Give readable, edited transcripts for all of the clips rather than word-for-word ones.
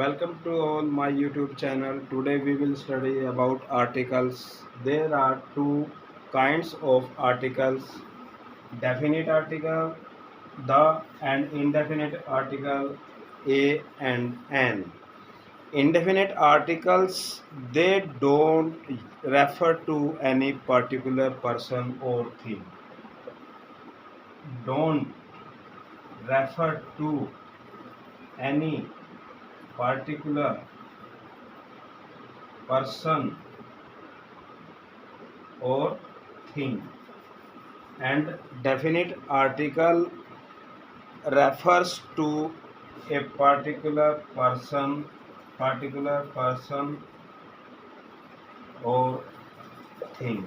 Welcome to all my YouTube channel. Today we will study about articles. There are two kinds of articles: definite article, the, and indefinite article, a and an. Indefinite articles, they don't refer to any particular person or thing. Don't refer to any particular person or thing, and definite article refers to a particular person और thing,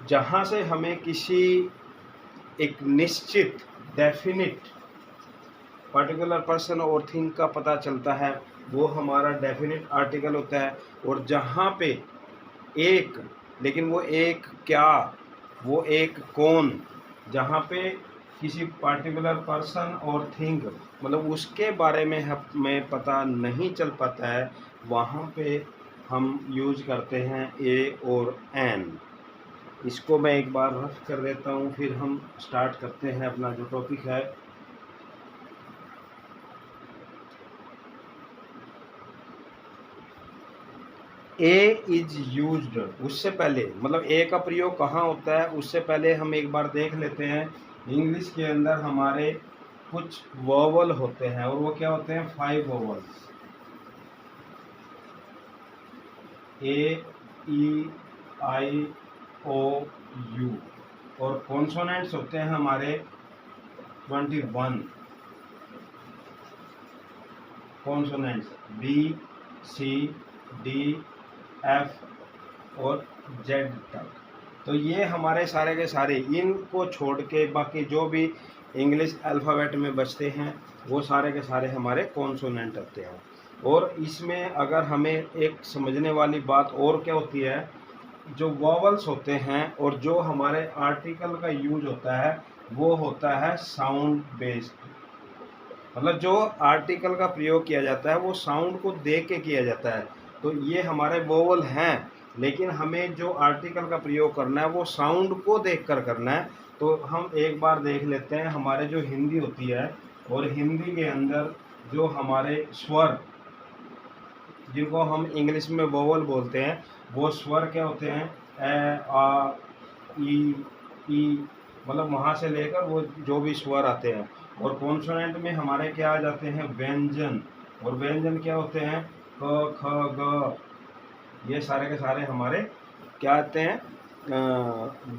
जहाँ से हमें किसी एक निश्चित definite particular person और thing का पता चलता है, वो हमारा डेफिनिट आर्टिकल होता है। और जहाँ पे एक, लेकिन वो एक क्या, वो एक कौन, जहाँ पे किसी पर्टिकुलर पर्सन और थिंग मतलब उसके बारे में हमें पता नहीं चल पाता है, वहाँ पे हम यूज करते हैं ए और एन। इसको मैं एक बार रफ कर देता हूँ, फिर हम स्टार्ट करते हैं अपना जो टॉपिक है। ए इज यूज्ड, उससे पहले मतलब ए का प्रयोग कहाँ होता है उससे पहले हम एक बार देख लेते हैं। इंग्लिश के अंदर हमारे कुछ वोवल होते हैं, और वो क्या होते हैं? 5 vowels. A, E, I, O, U. और कॉन्सोनेंट्स होते हैं हमारे 21 consonants, B, C, D, F और जेड तक। तो ये हमारे सारे के सारे, इनको छोड़ के बाकी जो भी इंग्लिश अल्फ़ाबेट में बचते हैं वो सारे के सारे हमारे कॉन्सोनेंट होते हैं। और इसमें अगर हमें एक समझने वाली बात और क्या होती है, जो वॉवल्स होते हैं और जो हमारे आर्टिकल का यूज होता है वो होता है साउंड बेस्ड। मतलब जो आर्टिकल का प्रयोग किया जाता है वो साउंड को देख के किया जाता है। तो ये हमारे वोवल हैं, लेकिन हमें जो आर्टिकल का प्रयोग करना है वो साउंड को देखकर करना है। तो हम एक बार देख लेते हैं हमारे जो हिंदी होती है, और हिंदी के अंदर जो हमारे स्वर, जिनको हम इंग्लिश में वोवल बोलते हैं, वो स्वर क्या होते हैं? ए, आ, ई, मतलब वहाँ से लेकर वो जो भी स्वर आते हैं। और कॉन्सोनेंट में हमारे क्या आ जाते हैं? व्यंजन। और व्यंजन क्या होते हैं? क, ख, ग। ये सारे के सारे हमारे क्या आते हैं?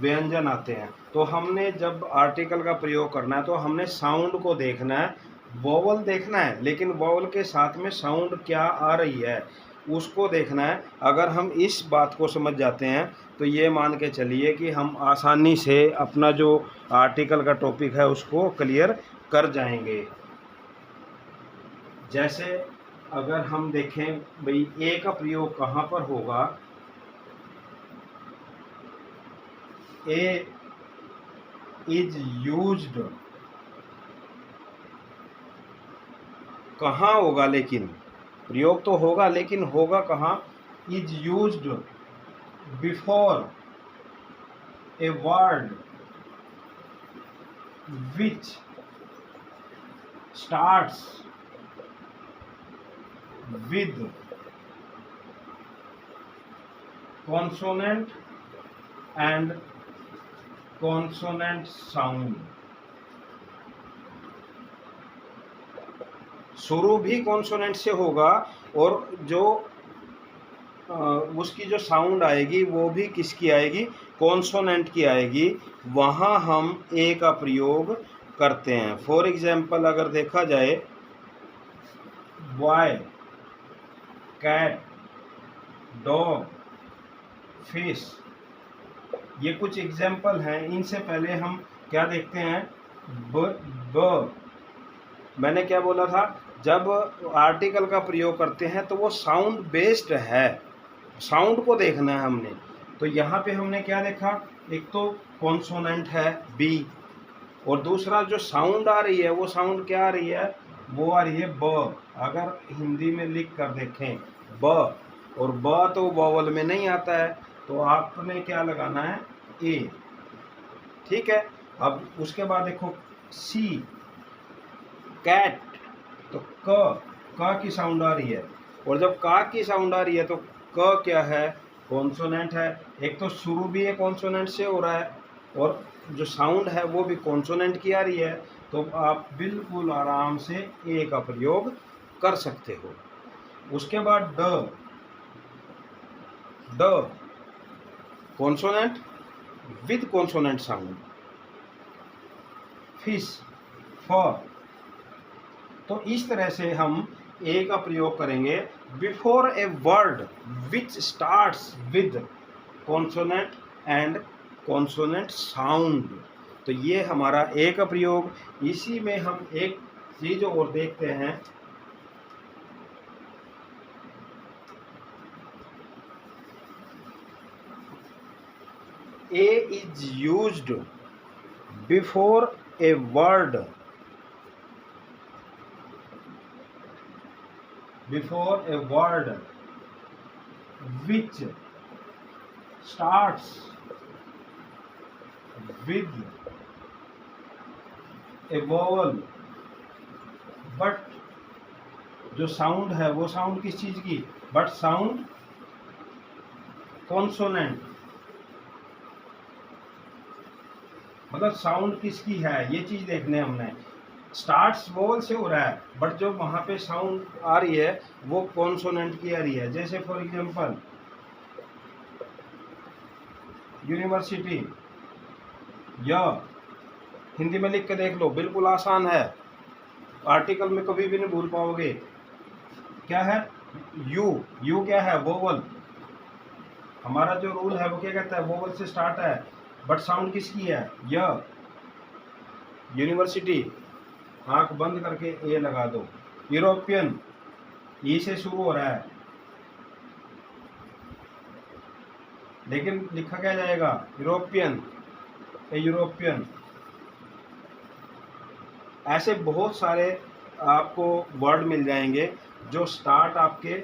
व्यंजन आते हैं। तो हमने जब आर्टिकल का प्रयोग करना है तो हमने साउंड को देखना है, वोवल देखना है, लेकिन वोवल के साथ में साउंड क्या आ रही है उसको देखना है। अगर हम इस बात को समझ जाते हैं तो ये मान के चलिए कि हम आसानी से अपना जो आर्टिकल का टॉपिक है उसको क्लियर कर जाएंगे। जैसे अगर हम देखें भाई ए का प्रयोग कहाँ पर होगा, ए इज यूज्ड कहाँ होगा, लेकिन प्रयोग तो होगा लेकिन होगा कहाँ? Is used before a word which starts with consonant and consonant sound। शुरू भी कॉन्सोनेंट से होगा, और जो उसकी जो साउंड आएगी वो भी किसकी आएगी? कॉन्सोनेंट की आएगी। वहाँ हम ए का प्रयोग करते हैं। फॉर एग्जाम्पल अगर देखा जाए, बॉय, कैट, डॉग, फिश, ये कुछ एग्जाम्पल हैं। इनसे पहले हम क्या देखते हैं? ब। मैंने क्या बोला था? जब आर्टिकल का प्रयोग करते हैं तो वो साउंड बेस्ड है, साउंड को देखना है हमने। तो यहाँ पे हमने क्या देखा? एक तो कॉन्सोनेंट है बी, और दूसरा जो साउंड आ रही है वो साउंड क्या आ रही है? वो आ रही है ब। अगर हिंदी में लिख कर देखें ब, और ब तो वोवल में नहीं आता है, तो आपने क्या लगाना है, ए। ठीक है। अब उसके बाद देखो सी, कैट, तो क की साउंड आ रही है, और जब का की साउंड आ रही है तो क क्या है, कॉन्सोनेंट है। एक तो शुरू भी है कॉन्सोनेंट से हो रहा है, और जो साउंड है वो भी कॉन्सोनेंट की आ रही है, तो आप बिल्कुल आराम से ए का प्रयोग कर सकते हो। उसके बाद ड, ड consonant with consonant sound. Fish, फ। तो इस तरह से हम ए का प्रयोग करेंगे before a word which starts with consonant and consonant sound. तो ये हमारा ए का प्रयोग। इसी में हम एक चीज और देखते हैं, a is used before a word, before a word which starts with a vowel, but जो साउंड है वो साउंड किस चीज की, बट साउंड कॉन्सोनेंट, मतलब साउंड किसकी है ये चीज देखने हमने। स्टार्ट्स वोवल से हो रहा है, बट जो वहां पे साउंड आ रही है वो कॉन्सोनेंट की आ रही है। जैसे फॉर एग्जांपल यूनिवर्सिटी, या हिंदी में लिख के देख लो, बिल्कुल आसान है, आर्टिकल में कभी भी नहीं भूल पाओगे। क्या है, यू, यू क्या है, वोवल। हमारा जो रूल है वो क्या कहता है, वोवल से स्टार्ट है, बट साउंड किसकी है, य। यूनिवर्सिटी, आंख बंद करके ए लगा दो। यूरोपियन, ई से शुरू हो रहा है, लेकिन लिखा क्या जाएगा, यूरोपियन, ए यूरोपियन। ऐसे बहुत सारे आपको वर्ड मिल जाएंगे जो स्टार्ट आपके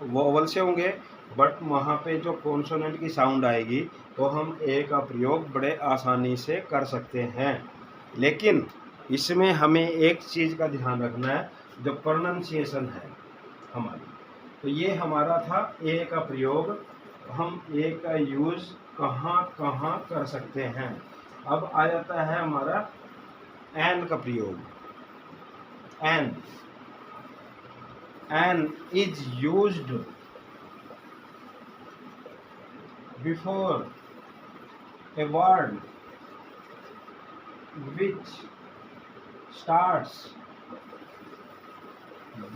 वोवल से होंगे, बट वहाँ पे जो कॉन्सोनेंट की साउंड आएगी तो हम ए का प्रयोग बड़े आसानी से कर सकते हैं। लेकिन इसमें हमें एक चीज़ का ध्यान रखना है, जो प्रोनाउंसिएशन है हमारी। तो ये हमारा था ए का प्रयोग, हम ए का यूज़ कहाँ कहाँ कर सकते हैं। अब आ जाता है हमारा एन का प्रयोग। An, an is used before a word which starts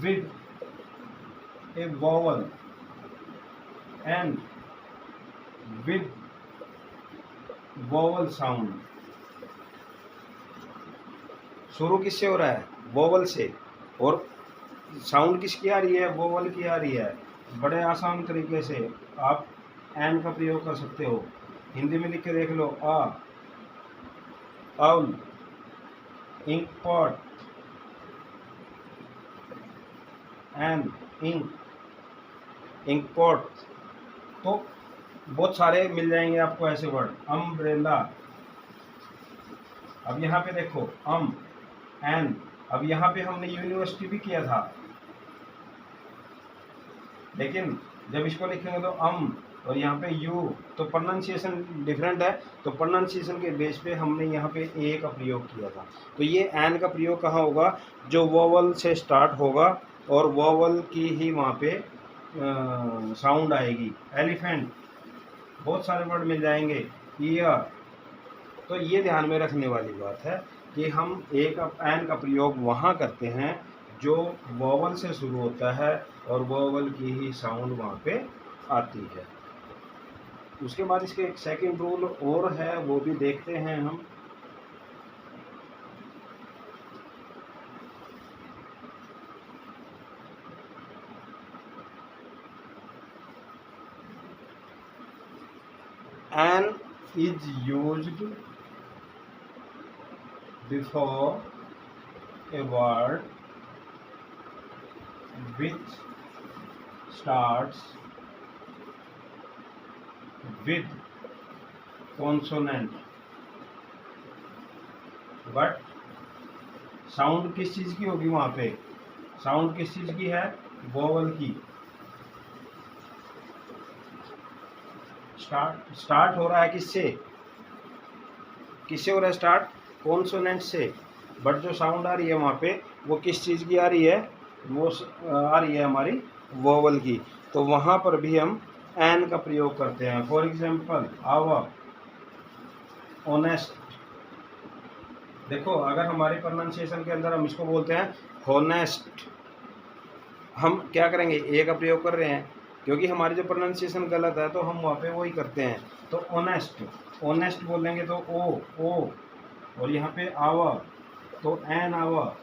with a vowel and with vowel sound। शुरू किससे हो रहा है, वोवल से, और साउंड किसकी आ रही है, वोवल की आ रही है। बड़े आसान तरीके से आप एन का प्रयोग कर सकते हो। हिंदी में लिख के देख लो, a, owl, ink pot, an, ink, ink pot. तो बहुत सारे मिल जाएंगे आपको ऐसे वर्ड। अम्ब्रेला, अब यहाँ पे देखो अम, एन। अब यहाँ पे हमने यूनिवर्सिटी भी किया था, लेकिन जब इसको लिखेंगे तो अम, और यहाँ पे यू, तो प्रोनाउंसिएशन डिफरेंट है। तो प्रोनाउंसिएशन के बेस पे हमने यहाँ पे ए का प्रयोग किया था। तो ये एन का प्रयोग कहाँ होगा, जो वोवल से स्टार्ट होगा और वोवल की ही वहाँ पे साउंड आएगी। एलिफेंट, बहुत सारे वर्ड मिल जाएंगे। ईयर, तो ये ध्यान में रखने वाली बात है कि हम ए का, एन का प्रयोग वहाँ करते हैं जो वोवल से शुरू होता है और वोवल की ही साउंड वहाँ पे आती है। उसके बाद इसके एक सेकंड रूल और है, वो भी देखते हैं हम। An is used before a word which starts with consonant but sound किस चीज की होगी वहां पे, साउंड किस चीज की है, वोवल की। स्टार्ट हो रहा है किससे, किससे हो रहा है स्टार्ट, कॉन्सोनेंट से, बट जो साउंड आ रही है वहाँ पे वो किस चीज़ की आ रही है, वो आ रही है हमारी वोवल की। तो वहाँ पर भी हम एन का प्रयोग करते हैं। For example hour, honest. देखो अगर हमारे प्रोनाउंसिएशन के अंदर हम इसको बोलते हैं हॉनेस्ट, हम क्या करेंगे, ए का प्रयोग कर रहे हैं क्योंकि हमारी जो प्रोनाउंसिएशन गलत है तो हम वहाँ पे वही करते हैं। तो ऑनेस्ट, ऑनेस्ट बोलेंगे तो ओ, और यहाँ पे आवर तो एन आवर।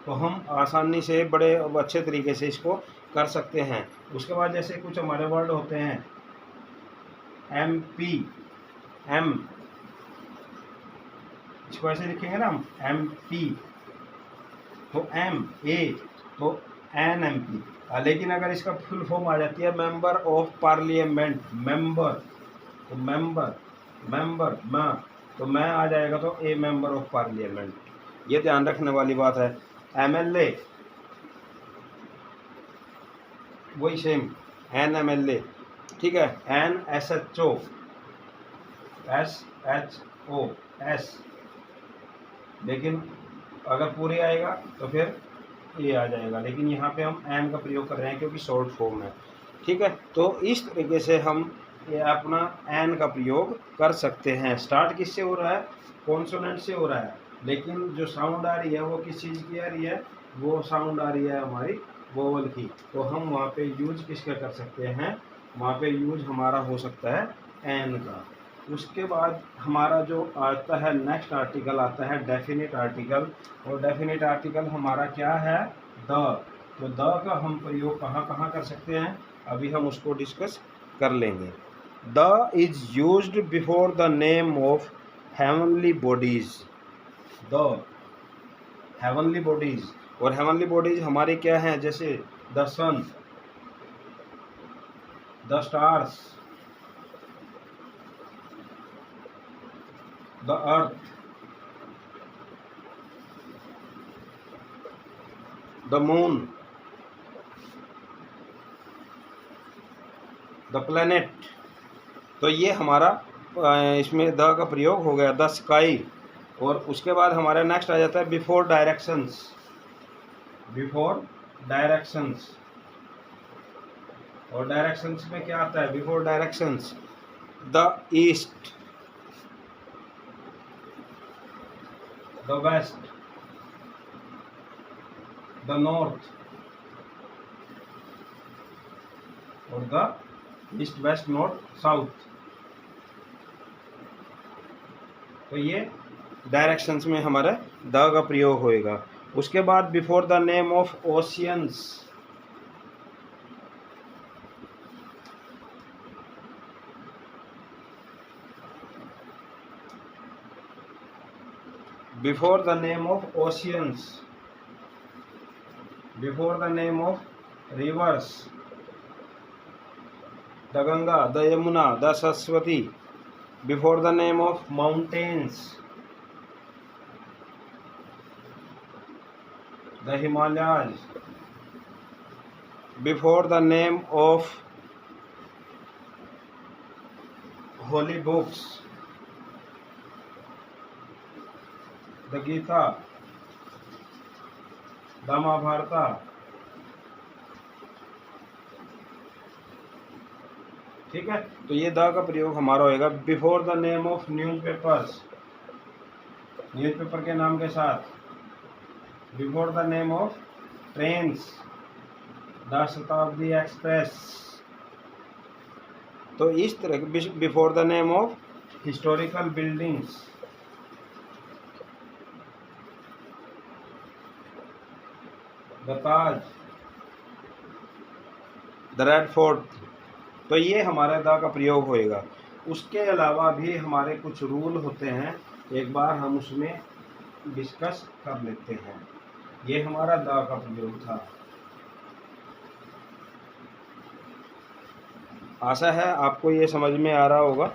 तो हम आसानी से बड़े अच्छे तरीके से इसको कर सकते हैं। उसके बाद जैसे कुछ हमारे वर्ड होते हैं एम पी, एम, इसको ऐसे लिखेंगे ना हम एम पी, तो एम ए तो एन एम पी। लेकिन अगर इसका फुल फॉर्म आ जाती है मेंबर ऑफ पार्लियामेंट, मेंबर, तो मेंबर मैं, तो मैं आ जाएगा तो ए मेंबर ऑफ पार्लियामेंट। ये ध्यान रखने वाली बात है। एमएलए वही सेम एन एमएलए, ठीक है। An S H O, S H O S, लेकिन अगर पूरे आएगा तो फिर ये आ जाएगा, लेकिन यहाँ पे हम एन का प्रयोग कर रहे हैं क्योंकि शॉर्ट फॉर्म है, ठीक है। तो इस तरीके से हम ये अपना एन का प्रयोग कर सकते हैं। स्टार्ट किससे हो रहा है, कॉन्सोनेंट से हो रहा है, लेकिन जो साउंड आ रही है वो किस चीज़ की आ रही है, वो साउंड आ रही है हमारी वोवल की। तो हम वहाँ पे यूज किसका कर सकते हैं, वहाँ पे यूज हमारा हो सकता है एन का। उसके बाद हमारा जो आता है नेक्स्ट आर्टिकल आता है डेफिनेट आर्टिकल, और डेफिनेट आर्टिकल हमारा क्या है, द। तो द का हम प्रयोग कहाँ कहाँ कर सकते हैं, अभी हम उसको डिस्कस कर लेंगे। The is used before the name of heavenly bodies, the heavenly bodies, और हेवनली बॉडीज हमारे क्या हैं, जैसे the sun, the stars, the earth, the moon, the planet. तो ये हमारा इसमें द का प्रयोग हो गया, द स्काई। और उसके बाद हमारा नेक्स्ट आ जाता है बिफोर डायरेक्शंस, बिफोर डायरेक्शंस। और डायरेक्शंस में क्या आता है, before directions the east, the west, the north, और the east west north south. तो ये डायरेक्शंस में हमारा द का प्रयोग होएगा। उसके बाद before the name of oceans, before the name of oceans, before the name of rivers, the Ganga, the Yamuna, the Saraswati, before the name of mountains, the Himalayas, before the name of holy books, the Gita, the Mahabharata. ठीक है, तो ये the का प्रयोग हमारा होएगा before the name of newspapers, newspaper के नाम के साथ, before the name of trains, the Shatabdi express. तो इस तरह before the name of historical buildings, the Taj, the red fort. तो ये हमारे द का प्रयोग होएगा। उसके अलावा भी हमारे कुछ रूल होते हैं, एक बार हम उसमें डिस्कस कर लेते हैं। ये हमारा द का प्रयोग था। आशा है आपको ये समझ में आ रहा होगा।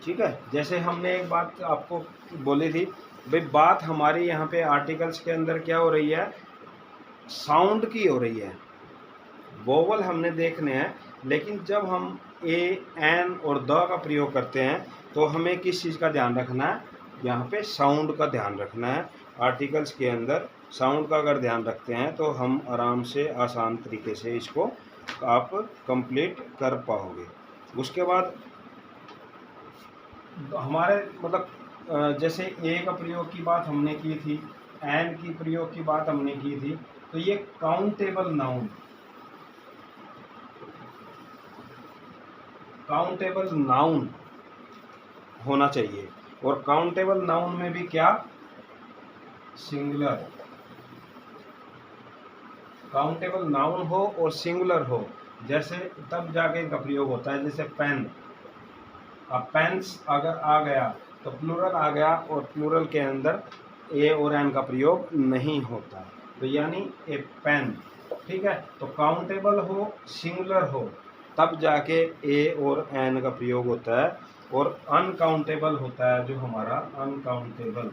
ठीक है, जैसे हमने एक बात आपको बोली थी भाई, बात हमारी यहाँ पे आर्टिकल्स के अंदर क्या हो रही है, साउंड की हो रही है। वोवल हमने देखने हैं, लेकिन जब हम ए, एन और द का प्रयोग करते हैं तो हमें किस चीज़ का ध्यान रखना है, यहाँ पे साउंड का ध्यान रखना है। आर्टिकल्स के अंदर साउंड का अगर ध्यान रखते हैं तो हम आराम से आसान तरीके से इसको आप कंप्लीट कर पाओगे। उसके बाद हमारे मतलब जैसे ए का प्रयोग की बात हमने की थी, एन की प्रयोग की बात हमने की थी, तो ये काउंटेबल नाउन होना चाहिए। और काउंटेबल नाउन में भी क्या, सिंगुलर। काउंटेबल नाउन हो और सिंगुलर हो, जैसे तब जाके इनका प्रयोग होता है। जैसे पेन, अब पेन्स अगर आ गया तो प्लूरल आ गया, और प्लूरल के अंदर ए और एन का प्रयोग नहीं होता, तो यानी ए पेन। ठीक है, तो काउंटेबल हो, सिंगुलर हो, तब जाके ए और एन का प्रयोग होता है। और अनकाउंटेबल होता है जो हमारा अनकाउंटेबल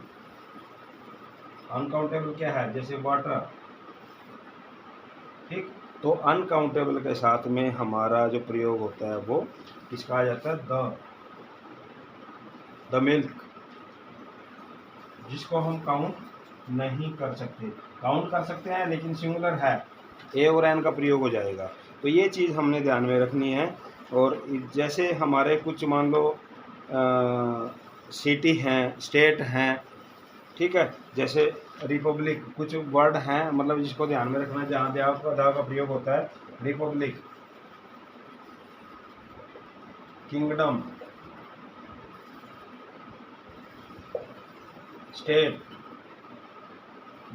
क्या है, जैसे वाटर। ठीक, तो अनकाउंटेबल के साथ में हमारा जो प्रयोग होता है वो किसका आ जाता है, द मिल्क, जिसको हम काउंट नहीं कर सकते। काउंट कर सकते हैं लेकिन सिंगुलर है, ए और एन का प्रयोग हो जाएगा। तो ये चीज़ हमने ध्यान में रखनी है। और जैसे हमारे कुछ मान लो सिटी हैं, स्टेट हैं, ठीक है, जैसे रिपब्लिक, कुछ वर्ड हैं मतलब जिसको ध्यान में रखना है, जहाँ द का प्रयोग होता है। Republic, kingdom, state,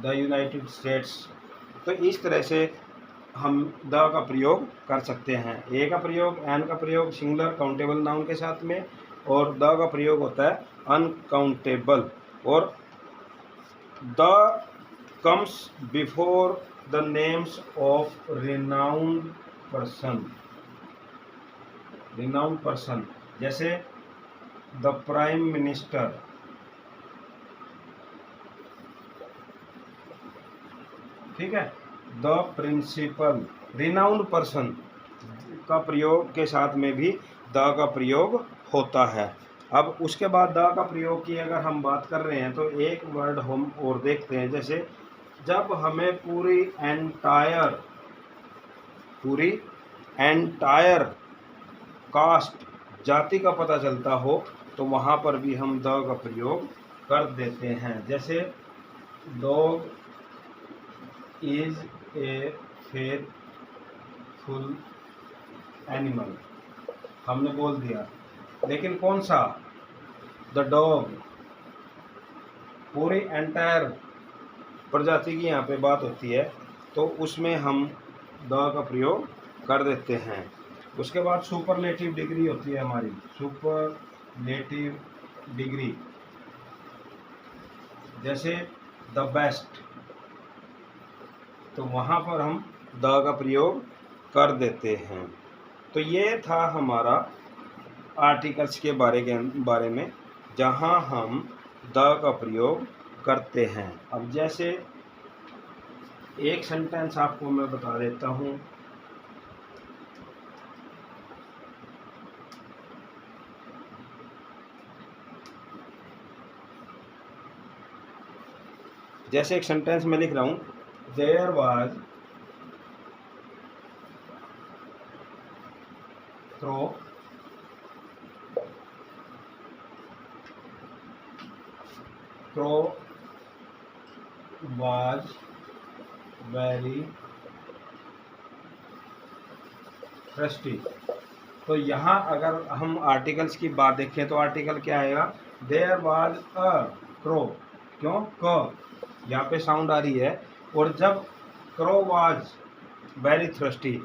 the United states. तो इस तरह से हम द का प्रयोग कर सकते हैं। ए का प्रयोग, एन का प्रयोग सिंगुलर काउंटेबल नाउन के साथ में, और द का प्रयोग होता है अनकाउंटेबल। और the comes before the names of renowned person, जैसे द प्राइम मिनिस्टर। ठीक है, द प्रिंसिपल, रिनाउंड पर्सन का प्रयोग के साथ में भी द का प्रयोग होता है। अब उसके बाद द का प्रयोग की अगर हम बात कर रहे हैं तो एक वर्ड हम और देखते हैं। जैसे जब हमें पूरी एंटायर कास्ट, जाति का पता चलता हो तो वहाँ पर भी हम द का प्रयोग कर देते हैं। जैसे dog is a faithful animal, हमने बोल दिया, लेकिन कौन सा, द डॉग। पूरी एंटायर प्रजाति की यहाँ पे बात होती है, तो उसमें हम द का प्रयोग कर देते हैं। उसके बाद सुपरलेटिव डिग्री होती है हमारी, सुपरलेटिव डिग्री, जैसे द बेस्ट, तो वहाँ पर हम द का प्रयोग कर देते हैं। तो ये था हमारा आर्टिकल्स के बारे में जहाँ हम द का प्रयोग करते हैं। अब जैसे एक सेंटेंस आपको मैं बता देता हूँ। जैसे एक सेंटेंस में लिख रहा हूँ, there was Crow was very thirsty। तो यहाँ अगर हम आर्टिकल्स की बात देखें तो आर्टिकल क्या आएगा, देयर वाज अ क्रो। क्यों, क यहाँ पे साउंड आ रही है। और जब क्रो वाज वेरी थ्रस्टी,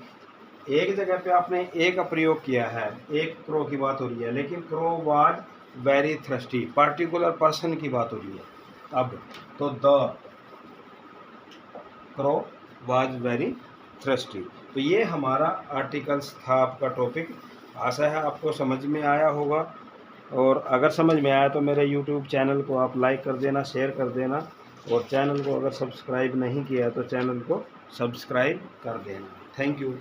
एक जगह पे आपने ए का प्रयोग किया है, एक क्रो की बात हो रही है, लेकिन crow was very thirsty, particular person की बात हो रही है। अब तो the crow was very thirsty. तो ये हमारा आर्टिकल्स था, आपका टॉपिक। आशा है आपको समझ में आया होगा, और अगर समझ में आया तो मेरे यूट्यूब चैनल को आप लाइक कर देना, शेयर कर देना, और चैनल को अगर सब्सक्राइब नहीं किया तो चैनल को सब्सक्राइब कर देना। Thank you.